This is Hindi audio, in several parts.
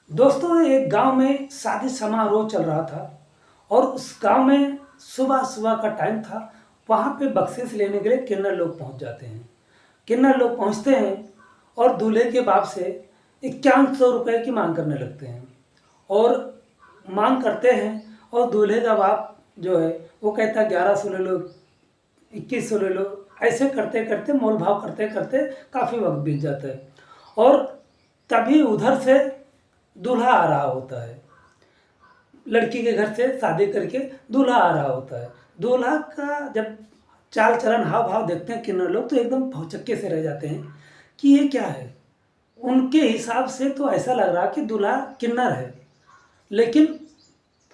दोस्तों, एक गांव में शादी समारोह चल रहा था और उस गांव में सुबह सुबह का टाइम था। वहां पे बख्शीश लेने के लिए किन्नर लोग पहुंच जाते हैं। किन्नर लोग पहुंचते हैं और दूल्हे के बाप से 5100 रुपये की मांग करने लगते हैं और मांग करते हैं। और दूल्हे का बाप जो है वो कहता है 1100 ले लो, 2100 ले लो। ऐसे करते करते मोल भाव करते करते काफ़ी वक्त बीत जाता है और तभी उधर से दूल्हा आ रहा होता है। लड़की के घर से शादी करके दूल्हा आ रहा होता है। दूल्हा का जब चाल चलन हाव भाव देखते हैं किन्नर लोग तो एकदम भौचक्के से रह जाते हैं कि ये क्या है। उनके हिसाब से तो ऐसा लग रहा कि दूल्हा किन्नर है, लेकिन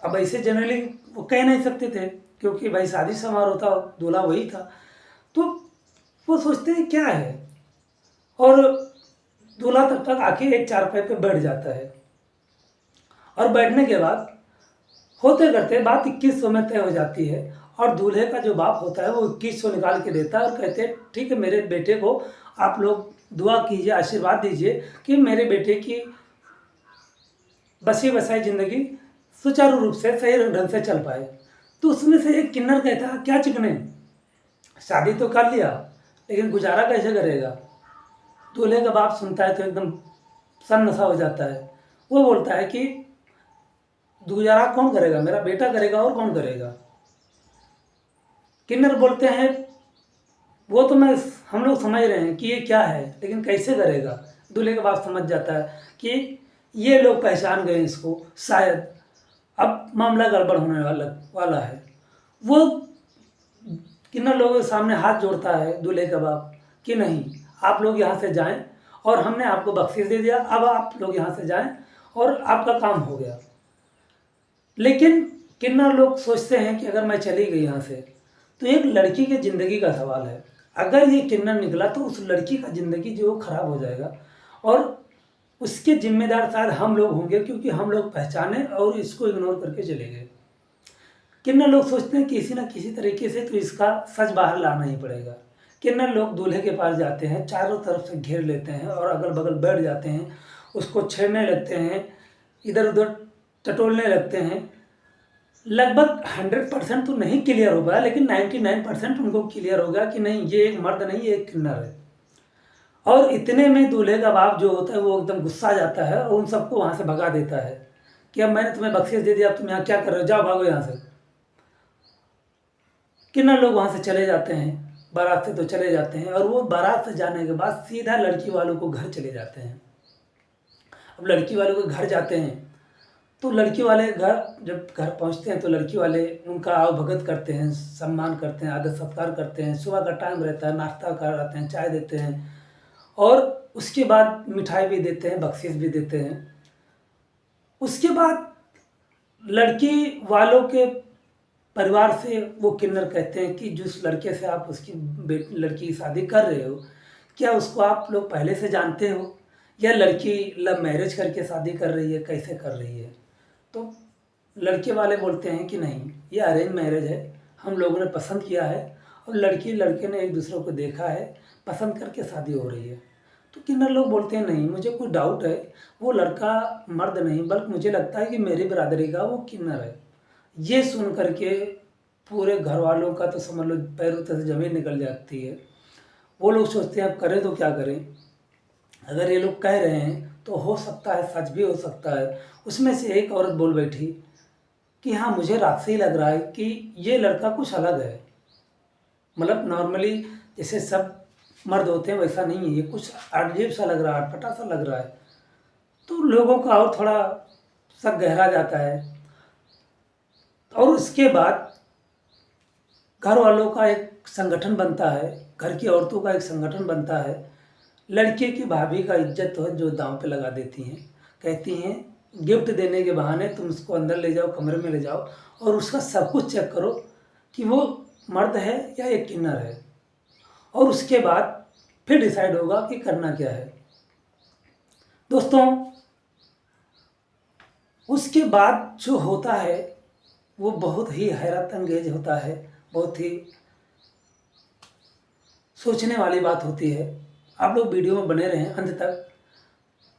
अब ऐसे जनरली वो कह नहीं सकते थे क्योंकि भाई शादी समारोह था, दूल्हा वही था। तो वो सोचते हैं क्या है। और दूल्हा तब तक आके एक चारपाई पे बैठ जाता है और बैठने के बाद होते करते बात 2100 में तय हो जाती है। और दूल्हे का जो बाप होता है वो 2100 निकाल के देता है और कहते हैं ठीक है, मेरे बेटे को आप लोग दुआ कीजिए, आशीर्वाद दीजिए कि मेरे बेटे की बसी बसाई ज़िंदगी सुचारू रूप से सही ढंग से चल पाए। तो उसमें से एक किन्नर कहता है क्या चिकने, शादी तो कर लिया लेकिन गुजारा कैसे करेगा। दूल्हे का बाप सुनता है तो एकदम सन्नसा हो जाता है। वो बोलता है कि गुजारा कौन करेगा, मेरा बेटा करेगा और कौन करेगा। किन्नर बोलते हैं वो तो मैं हम लोग समझ रहे हैं कि ये क्या है, लेकिन कैसे करेगा। दूल्हे का बाप समझ जाता है कि ये लोग पहचान गए इसको, शायद अब मामला गड़बड़ होने वाला वाला है। वो किन्नर लोगों के सामने हाथ जोड़ता है दूल्हे का बाप कि नहीं, आप लोग यहाँ से जाएं और हमने आपको बख्शीश दे दिया, अब आप लोग यहाँ से जाएं और आपका काम हो गया। लेकिन किन्नर लोग सोचते हैं कि अगर मैं चली गई यहाँ से तो एक लड़की की ज़िंदगी का सवाल है। अगर ये किन्नर निकला तो उस लड़की का ज़िंदगी जो खराब हो जाएगा और उसके जिम्मेदार शायद हम लोग होंगे क्योंकि हम लोग पहचाने और इसको इग्नोर करके चले गए। किन्नर लोग सोचते हैं किसी ना किसी तरीके से तो इसका सच बाहर लाना ही पड़ेगा। किन्नर लोग दूल्हे के पास जाते हैं, चारों तरफ से घेर लेते हैं और अगल बगल बैठ जाते हैं, उसको छेड़ने लगते हैं, इधर उधर टटोलने लगते हैं। लगभग 100% तो नहीं क्लियर हो पाया, लेकिन 99% उनको क्लियर हो गया कि नहीं, ये एक मर्द नहीं, ये एक किन्नर है। और इतने में दूल्हे का बाप जो होता है वो एकदम गुस्सा आ जाता है और उन सबको वहाँ से भगा देता है कि अब मैंने तुम्हें बख्शीश दे दिया, अब तुम यहाँ क्या कर रहे हो, जाओ भागो यहाँ से। किन्नर लोग वहाँ से चले जाते हैं, बारात से तो चले जाते हैं और वो बारात से जाने के बाद सीधा लड़की वालों को घर चले जाते हैं। अब लड़की वालों के घर जाते हैं तो लड़की वाले घर जब घर पहुंचते हैं तो लड़की वाले उनका आवभगत करते हैं, सम्मान करते हैं, आदर सत्कार करते हैं। सुबह का टाइम रहता है, नाश्ता कराते हैं, चाय देते हैं और उसके बाद मिठाई भी देते हैं, बख्शीश भी देते हैं। उसके बाद लड़की वालों के परिवार से वो किन्नर कहते हैं कि जिस लड़के से आप उसकी लड़की की शादी कर रहे हो, क्या उसको आप लोग पहले से जानते हो या लड़की लव मैरिज करके शादी कर रही है, कैसे कर रही है। तो लड़के वाले बोलते हैं कि नहीं, ये अरेंज मैरिज है, हम लोगों ने पसंद किया है और लड़की लड़के ने एक दूसरे को देखा है, पसंद करके शादी हो रही है। तो किन्नर लोग बोलते हैं नहीं, मुझे कोई डाउट है, वो लड़का मर्द नहीं बल्कि मुझे लगता है कि मेरी बिरादरी का वो किन्नर है। ये सुन करके पूरे घर वालों का तो समझ लो पैरों तले से ज़मीन निकल जाती है। वो लोग सोचते हैं अब करें तो क्या करें। अगर ये लोग कह रहे हैं तो हो सकता है सच भी हो सकता है। उसमें से एक औरत बोल बैठी कि हाँ, मुझे रात से ही लग रहा है कि ये लड़का कुछ अलग है, मतलब नॉर्मली जैसे सब मर्द होते हैं वैसा नहीं है, ये कुछ अजीब सा लग रहा है, अटपटा सा लग रहा है। तो लोगों का और थोड़ा शक गहरा जाता है। और उसके बाद घर वालों का एक संगठन बनता है, घर की औरतों का एक संगठन बनता है। लड़के की भाभी का इज्जत तो है जो दांव पे लगा देती हैं, कहती हैं गिफ्ट देने के बहाने तुम उसको अंदर ले जाओ, कमरे में ले जाओ और उसका सब कुछ चेक करो कि वो मर्द है या एक किन्नर है, और उसके बाद फिर डिसाइड होगा कि करना क्या है। दोस्तों, उसके बाद जो होता है वो बहुत ही हैरत अंगेज होता है, बहुत ही सोचने वाली बात होती है। आप लोग वीडियो में बने रहें अंत तक।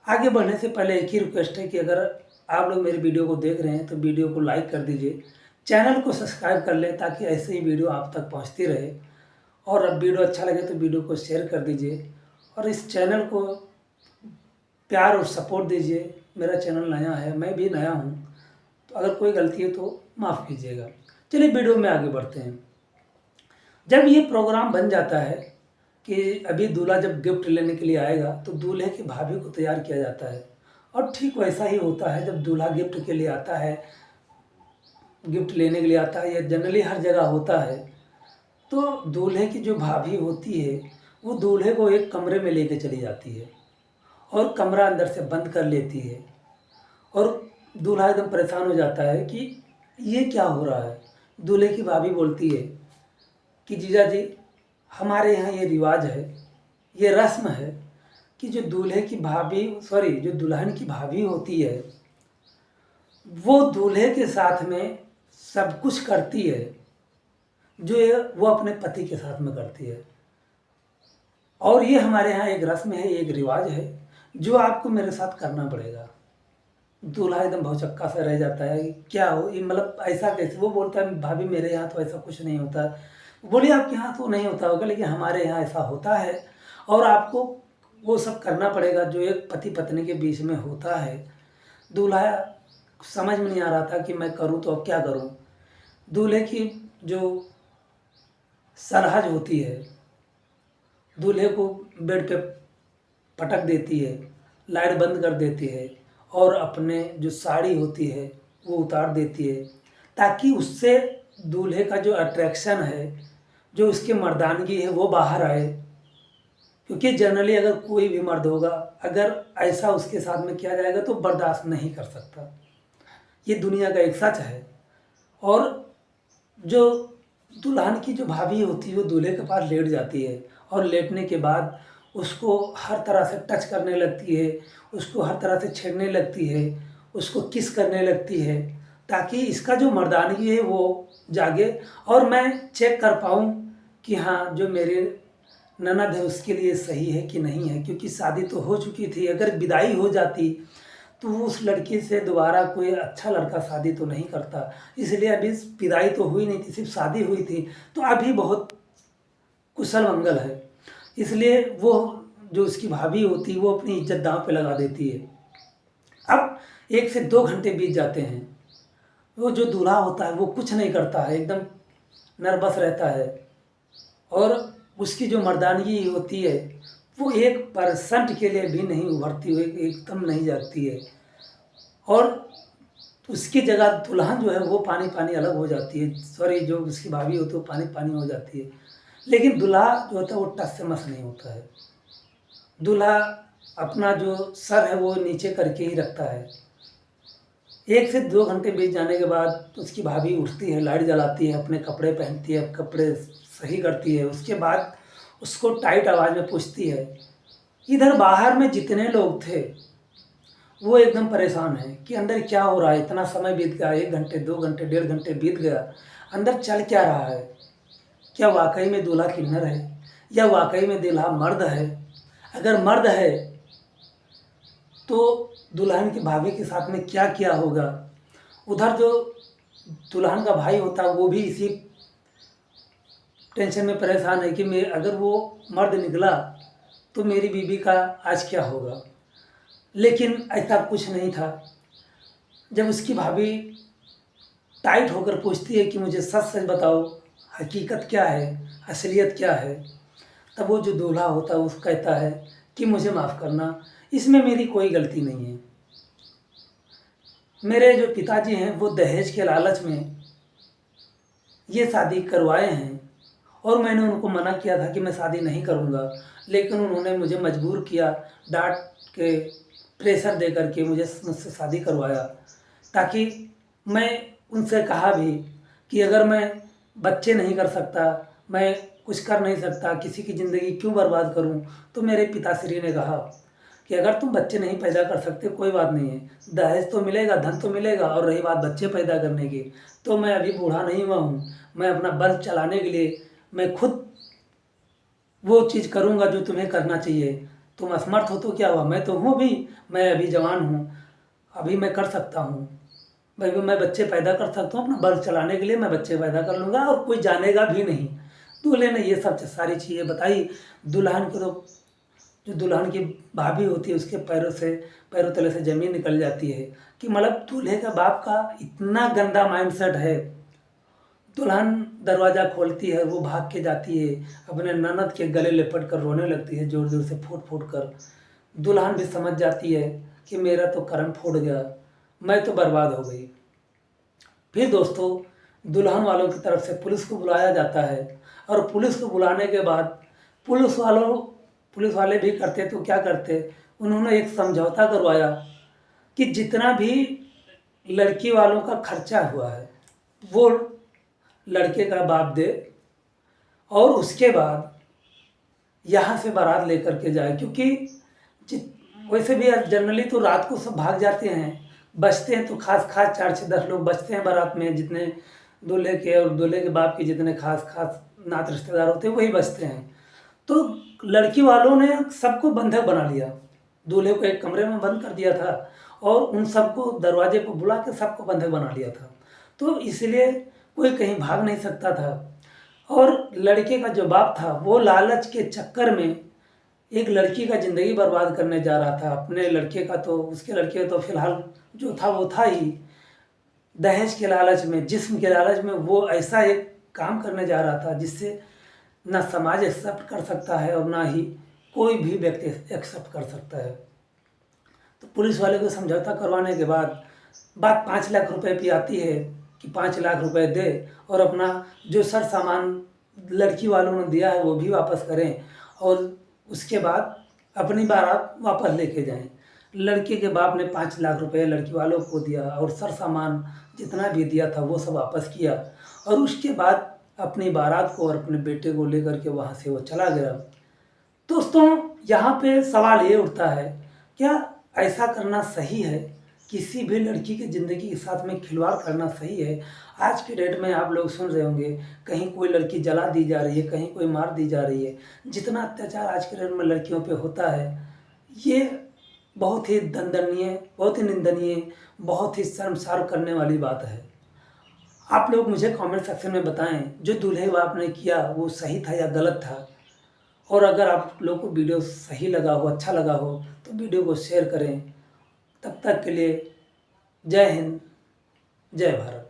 आगे बढ़ने से पहले एक ही रिक्वेस्ट है कि अगर आप लोग मेरी वीडियो को देख रहे हैं तो वीडियो को लाइक कर दीजिए, चैनल को सब्सक्राइब कर लें ताकि ऐसे ही वीडियो आप तक पहुंचती रहे। और अब वीडियो अच्छा लगे तो वीडियो को शेयर कर दीजिए और इस चैनल को प्यार और सपोर्ट दीजिए। मेरा चैनल नया है, मैं भी नया हूँ, तो अगर कोई गलती है तो माफ़ कीजिएगा। चलिए वीडियो में आगे बढ़ते हैं। जब ये प्रोग्राम बन जाता है कि अभी दूल्हा जब गिफ्ट लेने के लिए आएगा तो दूल्हे की भाभी को तैयार किया जाता है, और ठीक वैसा ही होता है जब दूल्हा गिफ्ट के लिए आता है, गिफ्ट लेने के लिए आता है, यह जनरली हर जगह होता है। तो दूल्हे की जो भाभी होती है वो दूल्हे को एक कमरे में लेके चली जाती है और कमरा अंदर से बंद कर लेती है, और दूल्हा एकदम परेशान हो जाता है कि ये क्या हो रहा है। दूल्हे की भाभी बोलती है कि जीजा जी, हमारे यहाँ ये रिवाज है, ये रस्म है कि जो दूल्हे की भाभी जो दुल्हन की भाभी होती है वो दूल्हे के साथ में सब कुछ करती है जो वो अपने पति के साथ में करती है। और ये हमारे यहाँ एक रस्म है, एक रिवाज है जो आपको मेरे साथ करना पड़ेगा। दूल्हा एकदम भौचक्का सा रह जाता है, क्या हो ये, मतलब ऐसा कैसे। वो बोलता है भाभी मेरे यहाँ तो ऐसा कुछ नहीं होता। बोलिए आपके यहाँ तो नहीं होता होगा, लेकिन हमारे यहाँ ऐसा होता है और आपको वो सब करना पड़ेगा जो एक पति पत्नी के बीच में होता है। दूल्हा समझ में नहीं आ रहा था कि मैं करूँ तो अब क्या करूँ। दूल्हे की जो सरहज होती है दूल्हे को बेड पे पटक देती है, लाइट बंद कर देती है और अपने जो साड़ी होती है वो उतार देती है, ताकि उससे दूल्हे का जो अट्रैक्शन है, जो उसकी मर्दानगी है वो बाहर आए। क्योंकि जनरली अगर कोई भी मर्द होगा, अगर ऐसा उसके साथ में किया जाएगा तो बर्दाश्त नहीं कर सकता। ये दुनिया का एक सच है। और जो दुल्हन की जो भाभी होती है वो दूल्हे के पास लेट जाती है और लेटने के बाद उसको हर तरह से टच करने लगती है, उसको हर तरह से छेड़ने लगती है, उसको किस करने लगती है, ताकि इसका जो मर्दानगी है वो जागे और मैं चेक कर पाऊँ कि हाँ जो मेरे ननद है उसके लिए सही है कि नहीं है। क्योंकि शादी तो हो चुकी थी, अगर विदाई हो जाती तो वो उस लड़की से दोबारा कोई अच्छा लड़का शादी तो नहीं करता। इसलिए अभी विदाई तो हुई नहीं थी, सिर्फ शादी हुई थी, तो अभी बहुत कुशल मंगल है। इसलिए वो जो उसकी भाभी होती है वो अपनी इज्जत दांव पे लगा देती है। अब 1 से 2 घंटे बीत जाते हैं, वो जो दूल्हा होता है वो कुछ नहीं करता है, एकदम नर्वस रहता है, और उसकी जो मर्दानगी होती है वो 1% के लिए भी नहीं उभरती हुई, एकदम नहीं जाती है। और उसकी जगह दुल्हन जो है वो पानी पानी अलग हो जाती है, जो उसकी भाभी होती है वो पानी पानी हो जाती है। लेकिन दूल्हा जो होता है वो टस से मस नहीं होता है। दूल्हा अपना जो सर है वो नीचे करके ही रखता है। 1 से 2 घंटे बीत जाने के बाद उसकी भाभी उठती है, लाइट जलाती है, अपने कपड़े पहनती है, कपड़े सही करती है, उसके बाद उसको टाइट आवाज़ में पूछती है। इधर बाहर में जितने लोग थे वो एकदम परेशान है कि अंदर क्या हो रहा है। इतना समय बीत गया, 1 घंटे 2 घंटे 1.5 घंटे बीत गया, अंदर चल क्या रहा है। क्या वाकई में दूल्हा किन्नर है या वाकई में दूल्हा मर्द है। अगर मर्द है तो दुल्हन की भाभी के साथ में क्या किया होगा। उधर जो दुल्हन का भाई होता है वो भी इसी टेंशन में परेशान है कि मैं अगर वो मर्द निकला तो मेरी बीवी का आज क्या होगा। लेकिन ऐसा कुछ नहीं था। जब उसकी भाभी टाइट होकर पूछती है कि मुझे सच सच बताओ, हकीकत क्या है, असलियत क्या है, तब वो जो दूल्हा होता है वो कहता है कि मुझे माफ़ करना, इसमें मेरी कोई गलती नहीं है। मेरे जो पिताजी हैं वो दहेज के लालच में ये शादी करवाए हैं और मैंने उनको मना किया था कि मैं शादी नहीं करूँगा, लेकिन उन्होंने मुझे मजबूर किया, डांट के प्रेशर दे करके मुझसे शादी करवाया। ताकि मैं उनसे कहा भी कि अगर मैं बच्चे नहीं कर सकता, मैं कुछ कर नहीं सकता, किसी की ज़िंदगी क्यों बर्बाद करूं। तो मेरे पिताश्री ने कहा कि अगर तुम बच्चे नहीं पैदा कर सकते कोई बात नहीं है, दहेज तो मिलेगा, धन तो मिलेगा, और रही बात बच्चे पैदा करने की तो मैं अभी बूढ़ा नहीं हुआ हूँ, मैं अपना बल चलाने के लिए मैं खुद वो चीज़ करूँगा जो तुम्हें करना चाहिए। तुम असमर्थ हो तो क्या हुआ, मैं तो हूँ भी, मैं अभी जवान हूँ, अभी मैं कर सकता हूँ भाई, मैं बच्चे पैदा कर सकता हूँ, अपना बल चलाने के लिए मैं बच्चे पैदा कर लूँगा और कोई जानेगा भी नहीं। दूल्हे ने ये सब सारी चीज़ें बताई। दुल्हन को तो, जो दुल्हन की भाभी होती है उसके पैरों तले से ज़मीन निकल जाती है कि मतलब दूल्हे का बाप का इतना गंदा माइंडसेट है। दुल्हन दरवाज़ा खोलती है, वो भाग के जाती है, अपने ननद के गले लिपट कर रोने लगती है ज़ोर ज़ोर से, फूट फूट कर। दुल्हन भी समझ जाती है कि मेरा तो कर्म फूट गया, मैं तो बर्बाद हो गई। फिर दोस्तों, दुल्हन वालों की तरफ से पुलिस को बुलाया जाता है और पुलिस को बुलाने के बाद पुलिस वाले भी करते तो क्या करते, उन्होंने एक समझौता करवाया कि जितना भी लड़की वालों का खर्चा हुआ है वो लड़के का बाप दे, और उसके बाद यहाँ से बारात लेकर के जाए। क्योंकि वैसे भी जनरली तो रात को सब भाग जाते हैं, बचते हैं तो खास 4 से 10 लोग बचते हैं बारात में, जितने दूल्हे के और दूल्हे के बाप के जितने खास नात रिश्तेदार होते हैं वही बचते हैं। तो लड़की वालों ने सबको बंधक बना लिया, दूल्हे को एक कमरे में बंद कर दिया था और उन सबको दरवाजे पर बुला के सबको बंधक बना लिया था। तो इसलिए कोई कहीं भाग नहीं सकता था। और लड़के का जो बाप था वो लालच के चक्कर में एक लड़की का ज़िंदगी बर्बाद करने जा रहा था। अपने लड़के का तो, उसके लड़के का तो फिलहाल जो था वो था ही, दहेज के लालच में, जिस्म के लालच में वो ऐसा एक काम करने जा रहा था जिससे ना समाज एक्सेप्ट कर सकता है और ना ही कोई भी व्यक्ति एक्सेप्ट कर सकता है। तो पुलिस वाले को समझौता करवाने के बाद बात 5 लाख रुपए की आती है कि 5 लाख रुपए दे और अपना जो सर सामान लड़की वालों ने दिया है वो भी वापस करें और उसके बाद अपनी बारात वापस लेके जाएं। लड़के के बाप ने 5 लाख रुपए लड़की वालों को दिया और सर सामान जितना भी दिया था वो सब वापस किया और उसके बाद अपनी बारात को और अपने बेटे को लेकर के वहाँ से वो चला गया। दोस्तों, यहाँ पे सवाल ये उठता है, क्या ऐसा करना सही है? किसी भी लड़की की ज़िंदगी के साथ में खिलवाड़ करना सही है? आज के डेट में आप लोग सुन रहे होंगे, कहीं कोई लड़की जला दी जा रही है, कहीं कोई मार दी जा रही है। जितना अत्याचार आज के डेट में लड़कियों पे होता है, ये बहुत ही दंडनीय, बहुत ही निंदनीय, बहुत ही शर्मसार करने वाली बात है। आप लोग मुझे कमेंट सेक्शन में बताएं, जो दूल्हे बाप ने किया वो सही था या गलत था। और अगर आप लोग को वीडियो सही लगा हो, अच्छा लगा हो, तो वीडियो को शेयर करें। तब तक के लिए जय हिंद, जय भारत।